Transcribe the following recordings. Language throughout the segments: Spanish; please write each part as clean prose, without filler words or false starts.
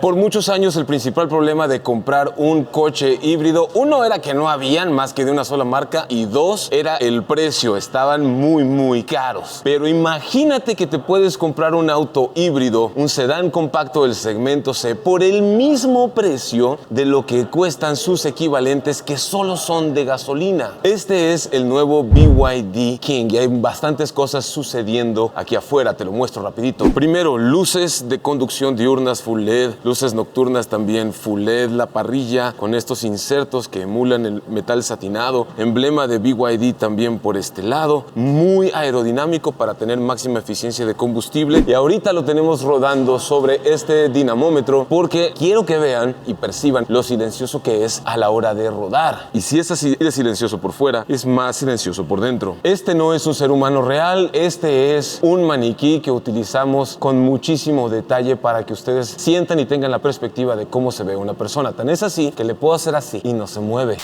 Por muchos años el principal problema de comprar un coche híbrido, uno era que no habían más que de una sola marca y dos era el precio, estaban muy caros. Pero imagínate que te puedes comprar un auto híbrido, un sedán compacto del segmento C por el mismo precio de lo que cuestan sus equivalentes que solo son de gasolina. Este es el nuevo BYD King y hay bastantes cosas sucediendo aquí afuera, te lo muestro rapidito. Primero, luces de conducción diurnas full LED, luces nocturnas también full LED, la parrilla con estos insertos que emulan el metal satinado, emblema de BYD también por este lado, muy aerodinámico para tener máxima eficiencia de combustible y ahorita lo tenemos rodando sobre este dinamómetro porque quiero que vean y perciban lo silencioso que es a la hora de rodar. Y si es así de silencioso por fuera, es más silencioso por dentro. Este no es un ser humano real, este es un maniquí que utilizamos con muchísimo detalle para que ustedes sientan y tengan la perspectiva de cómo se ve una persona. Tan es así que le puedo hacer así y no se mueve.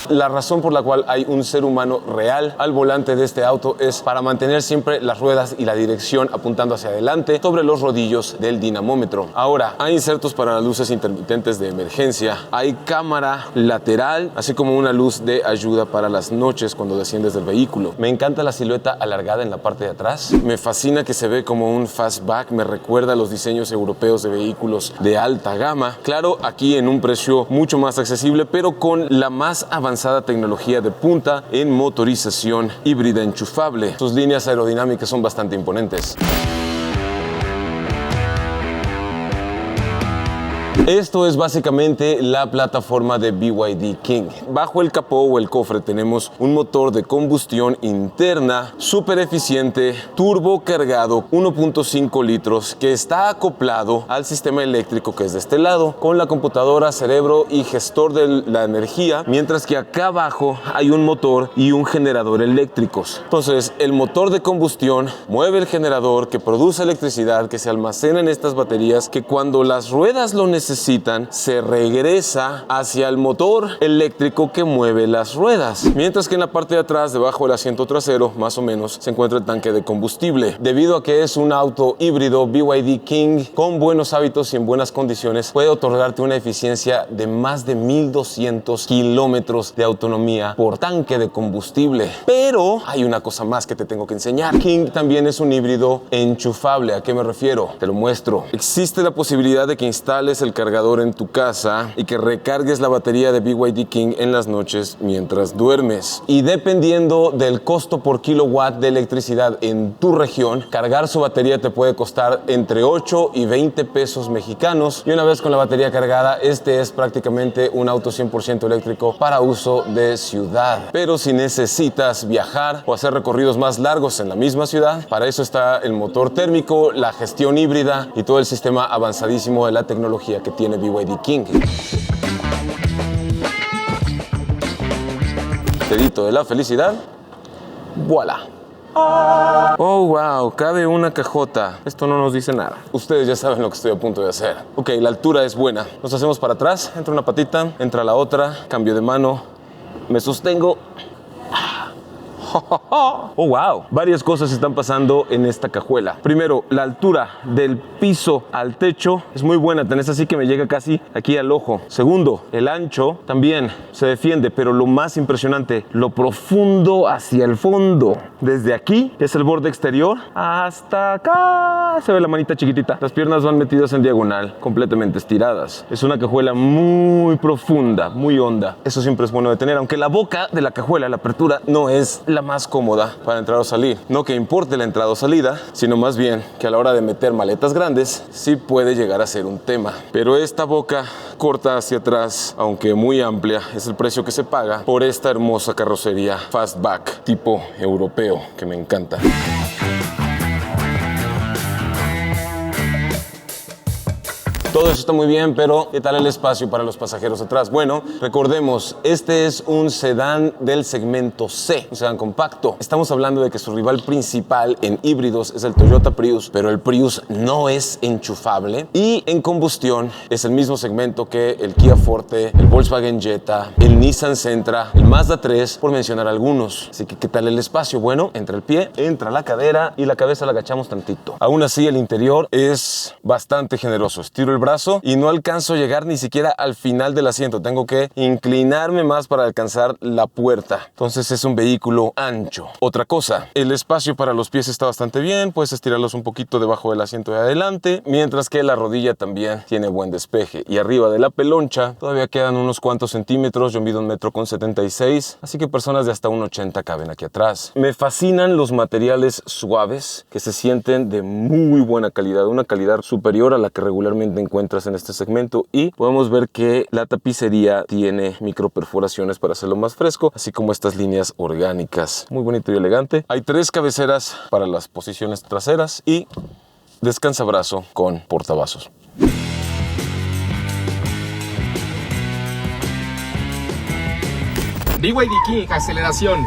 La razón por la cual hay un ser humano real al volante de este auto es para mantener siempre las ruedas y la dirección apuntando hacia adelante sobre los rodillos del dinamómetro. Ahora, hay insertos para las luces intermitentes de emergencia, hay cámara lateral, así como una luz de ayuda para las noches cuando desciendes del vehículo. Me encanta la silueta alargada en la parte de atrás. Me fascina que se ve como un fastback, me recuerda a los diseños europeos de vehículos de alta gama. Claro, aquí en un precio mucho más accesible, pero con la más avanzada tecnología de punta en motorización híbrida enchufable. Sus líneas aerodinámicas son bastante imponentes. Esto es básicamente la plataforma de BYD King. Bajo el capó o el cofre tenemos un motor de combustión interna súper eficiente, turbo cargado, 1.5 litros, que está acoplado al sistema eléctrico que es de este lado, con la computadora, cerebro y gestor de la energía, mientras que acá abajo hay un motor y un generador eléctricos. Entonces, el motor de combustión mueve el generador que produce electricidad que se almacena en estas baterías, que cuando las ruedas lo necesitan, se regresa hacia el motor eléctrico que mueve las ruedas. Mientras que en la parte de atrás, debajo del asiento trasero, más o menos, se encuentra el tanque de combustible. Debido a que es un auto híbrido, BYD King, con buenos hábitos y en buenas condiciones, puede otorgarte una eficiencia de más de 1200 kilómetros de autonomía por tanque de combustible. Pero hay una cosa más que te tengo que enseñar. King también es un híbrido enchufable. ¿A qué me refiero? Te lo muestro. Existe la posibilidad de que instales el cargador en tu casa y que recargues la batería de BYD King en las noches mientras duermes. Y dependiendo del costo por kilowatt de electricidad en tu región, cargar su batería te puede costar entre 8 y 20 pesos mexicanos. Y una vez con la batería cargada, este es prácticamente un auto 100% eléctrico para uso de ciudad. Pero si necesitas viajar o hacer recorridos más largos en la misma ciudad, para eso está el motor térmico, la gestión híbrida y todo el sistema avanzadísimo de la tecnología que tiene BYD King. Dedito de la felicidad. ¡Voilá! Oh, wow, cabe una cajota. Esto no nos dice nada. Ustedes ya saben lo que estoy a punto de hacer. Ok, la altura es buena. Nos hacemos para atrás, entra una patita, entra la otra, cambio de mano, me sostengo. Oh, wow. Varias cosas están pasando en esta cajuela. Primero, la altura del piso al techo es muy buena. Tenés así que me llega casi aquí al ojo. Segundo, el ancho también se defiende, pero lo más impresionante, lo profundo hacia el fondo. Desde aquí, que es el borde exterior, hasta acá se ve la manita chiquitita. Las piernas van metidas en diagonal, completamente estiradas. Es una cajuela muy profunda, muy honda. Eso siempre es bueno de tener, aunque la boca de la cajuela, la apertura, no es la más cómoda para entrar o salir. No que importe la entrada o salida, sino más bien que a la hora de meter maletas grandes sí puede llegar a ser un tema. Pero esta boca corta hacia atrás, aunque muy amplia, es el precio que se paga por esta hermosa carrocería fastback tipo europeo que me encanta. Todo eso está muy bien, pero ¿qué tal el espacio para los pasajeros atrás? Bueno, recordemos, este es un sedán del segmento C, un sedán compacto. Estamos hablando de que su rival principal en híbridos es el Toyota Prius, pero el Prius no es enchufable. Y en combustión es el mismo segmento que el Kia Forte, el Volkswagen Jetta, el Nissan Sentra, el Mazda 3, por mencionar algunos. Así que, ¿qué tal el espacio? Bueno, entra el pie, entra la cadera y la cabeza la agachamos tantito. Aún así, el interior es bastante generoso. Estiro el brazo y no alcanzo a llegar ni siquiera al final del asiento. Tengo que inclinarme más para alcanzar la puerta. Entonces es un vehículo ancho. Otra cosa, el espacio para los pies está bastante bien. Puedes estirarlos un poquito debajo del asiento de adelante, mientras que la rodilla también tiene buen despeje. Y arriba de la peloncha todavía quedan unos cuantos centímetros. Yo mido 1,76 m, así que personas de hasta 1,80 m caben aquí atrás. Me fascinan los materiales suaves que se sienten de muy buena calidad, una calidad superior a la que regularmente encuentras en este segmento, y podemos ver que la tapicería tiene microperforaciones para hacerlo más fresco, así como estas líneas orgánicas. Muy bonito y elegante. Hay 3 cabeceras para las posiciones traseras y descansabrazo con portavasos. BYD King aceleración.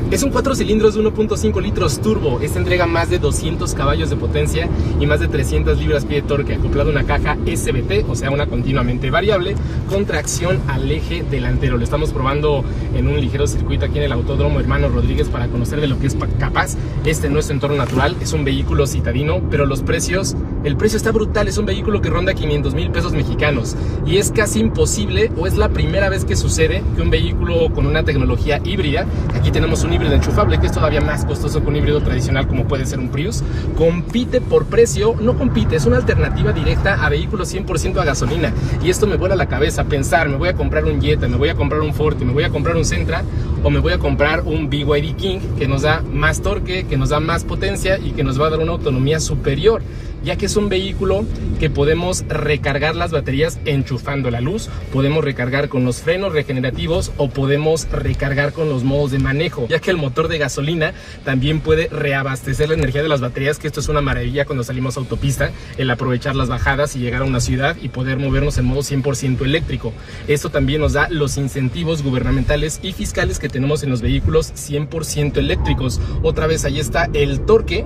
Es un 4 cilindros de 1.5 litros turbo. Esta entrega más de 200 caballos de potencia y más de 300 libras-pie de torque, acoplado a una caja SVT, o sea, una continuamente variable, con tracción al eje delantero. Lo estamos probando en un ligero circuito aquí en el Autódromo Hermano Rodríguez para conocer de lo que es capaz. Este no es su entorno natural, es un vehículo citadino, pero los precios, el precio está brutal. Es un vehículo que ronda 500,000 pesos mexicanos y es casi imposible, o es la primera vez que sucede, que un vehículo con una tecnología híbrida, aquí tenemos un híbrido enchufable que es todavía más costoso que un híbrido tradicional como puede ser un Prius, compite por precio. No compite, es una alternativa directa a vehículos 100% a gasolina. Y esto me vuela la cabeza pensar, me voy a comprar un Jetta, me voy a comprar un Forte, me voy a comprar un Sentra, o me voy a comprar un BYD King que nos da más torque, que nos da más potencia y que nos va a dar una autonomía superior, ya que es un vehículo que podemos recargar las baterías enchufando la luz, podemos recargar con los frenos regenerativos o podemos recargar con los modos de manejo, ya que el motor de gasolina también puede reabastecer la energía de las baterías, que esto es una maravilla cuando salimos a autopista, el aprovechar las bajadas y llegar a una ciudad y poder movernos en modo 100% eléctrico. Esto también nos da los incentivos gubernamentales y fiscales que tenemos en los vehículos 100% eléctricos. Otra vez ahí está el torque,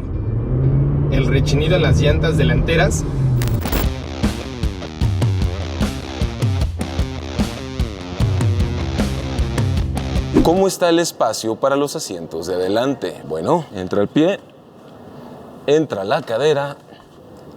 el rechinido en las llantas delanteras. ¿Cómo está el espacio para los asientos de adelante? Bueno, entra el pie, entra la cadera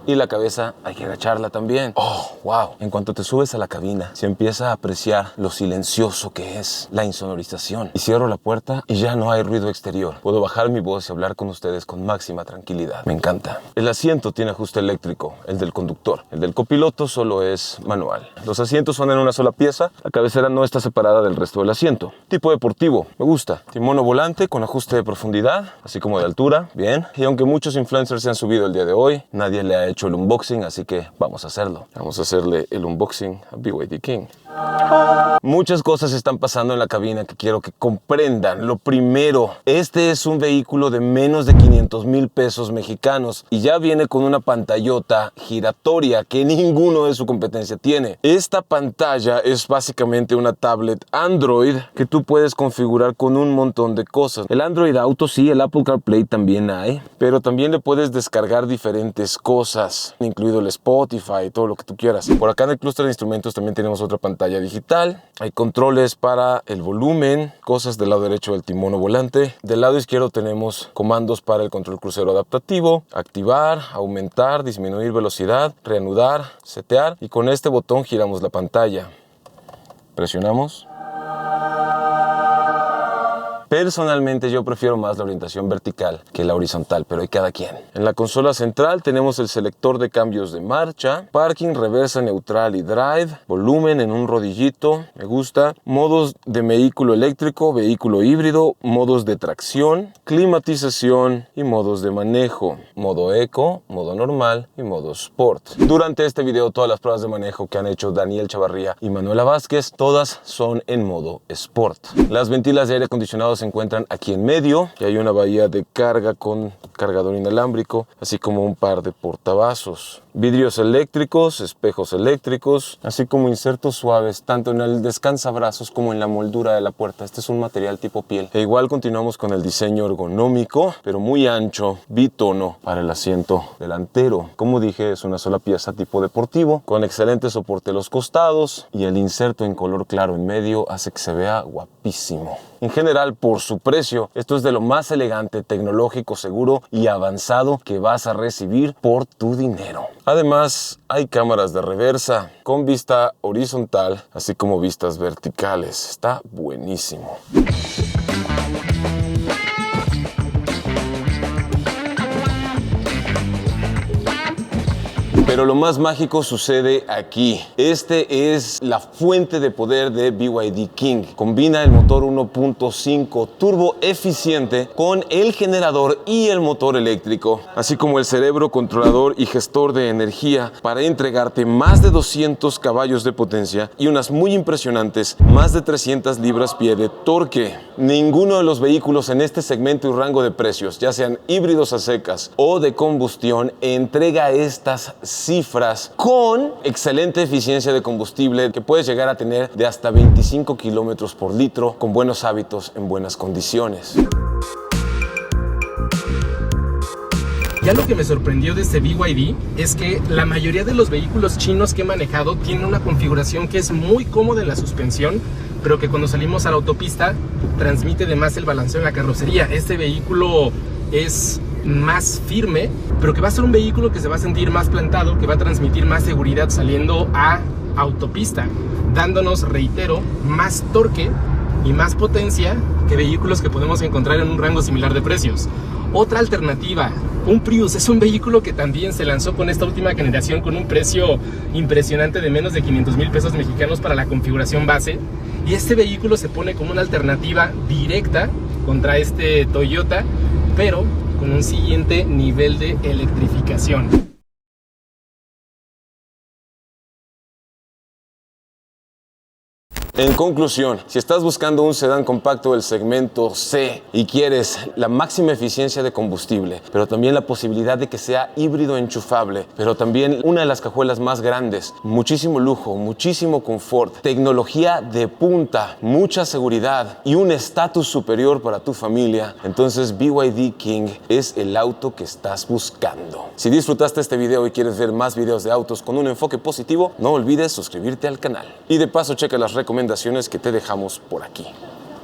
y la cabeza hay que agacharla también. ¡Oh, wow! En cuanto te subes a la cabina, se empieza a apreciar lo silencioso que es la insonorización. Y cierro la puerta y ya no hay ruido exterior. Puedo bajar mi voz y hablar con ustedes con máxima tranquilidad. Me encanta. El asiento tiene ajuste eléctrico, el del conductor. El del copiloto solo es manual. Los asientos son en una sola pieza. La cabecera no está separada del resto del asiento. Tipo deportivo, me gusta. Timono volante con ajuste de profundidad, así como de altura. Bien. Y aunque muchos influencers se han subido el día de hoy, nadie le ha hecho el unboxing, así que vamos a hacerlo. Vamos a hacerle el unboxing a BYD King. Muchas cosas están pasando en la cabina que quiero que comprendan. Lo primero, este es un vehículo de menos de 500,000 pesos mexicanos y ya viene con una pantallota giratoria que ninguno de su competencia tiene. Esta pantalla es básicamente una tablet Android que tú puedes configurar con un montón de cosas. El Android Auto sí, el Apple CarPlay también hay, pero también le puedes descargar diferentes cosas, incluido el Spotify y todo lo que tú quieras. Por acá en el clúster de instrumentos también tenemos otra pantalla digital. Hay controles para el volumen, cosas del lado derecho del timón o volante. Del lado izquierdo tenemos comandos para el control crucero adaptativo, activar, aumentar, disminuir velocidad, reanudar, setear, y con este botón giramos la pantalla. Presionamos. Personalmente yo prefiero más la orientación vertical que la horizontal, pero hay cada quien. En la consola central tenemos el selector de cambios de marcha, parking, reversa, neutral y drive, volumen en un rodillito, me gusta, modos de vehículo eléctrico, vehículo híbrido, modos de tracción, climatización y modos de manejo, modo eco, modo normal y modo sport. Durante este video todas las pruebas de manejo que han hecho Daniel Chavarría y Manuela Vázquez, todas son en modo sport. Las ventilas de aire acondicionado se encuentran aquí en medio y hay una bahía de carga con cargador inalámbrico, así como un par de portavasos. Vidrios eléctricos, espejos eléctricos, así como insertos suaves, tanto en el descansabrazos como en la moldura de la puerta. Este es un material tipo piel. E igual continuamos con el diseño ergonómico, pero muy ancho, bitono para el asiento delantero. Como dije, es una sola pieza tipo deportivo, con excelente soporte a los costados, y el inserto en color claro en medio hace que se vea guapísimo. En general, por su precio, esto es de lo más elegante, tecnológico, seguro y avanzado que vas a recibir por tu dinero. Además, hay cámaras de reversa con vista horizontal, así como vistas verticales. Está buenísimo. Pero lo más mágico sucede aquí. Este es la fuente de poder de BYD King. Combina el motor 1.5 turbo eficiente con el generador y el motor eléctrico, así como el cerebro controlador y gestor de energía para entregarte más de 200 caballos de potencia y unas muy impresionantes más de 300 libras-pie de torque. Ninguno de los vehículos en este segmento y rango de precios, ya sean híbridos a secas o de combustión, entrega estas cifras con excelente eficiencia de combustible que puedes llegar a tener de hasta 25 kilómetros por litro con buenos hábitos en buenas condiciones. Ya lo que me sorprendió de este BYD es que la mayoría de los vehículos chinos que he manejado tienen una configuración que es muy cómoda en la suspensión, pero que cuando salimos a la autopista transmite de más el balanceo en la carrocería. Este vehículo es más firme, pero que va a ser un vehículo que se va a sentir más plantado, que va a transmitir más seguridad saliendo a autopista, dándonos, reitero, más torque y más potencia que vehículos que podemos encontrar en un rango similar de precios. Otra alternativa, un Prius, es un vehículo que también se lanzó con esta última generación con un precio impresionante de menos de 500,000 pesos mexicanos para la configuración base, y este vehículo se pone como una alternativa directa contra este Toyota, pero con un siguiente nivel de electrificación. En conclusión, si estás buscando un sedán compacto del segmento C y quieres la máxima eficiencia de combustible, pero también la posibilidad de que sea híbrido enchufable, pero también una de las cajuelas más grandes, muchísimo lujo, muchísimo confort, tecnología de punta, mucha seguridad y un estatus superior para tu familia, entonces BYD King es el auto que estás buscando. Si disfrutaste este video y quieres ver más videos de autos con un enfoque positivo, no olvides suscribirte al canal. Y de paso checa las recomendaciones que te dejamos por aquí.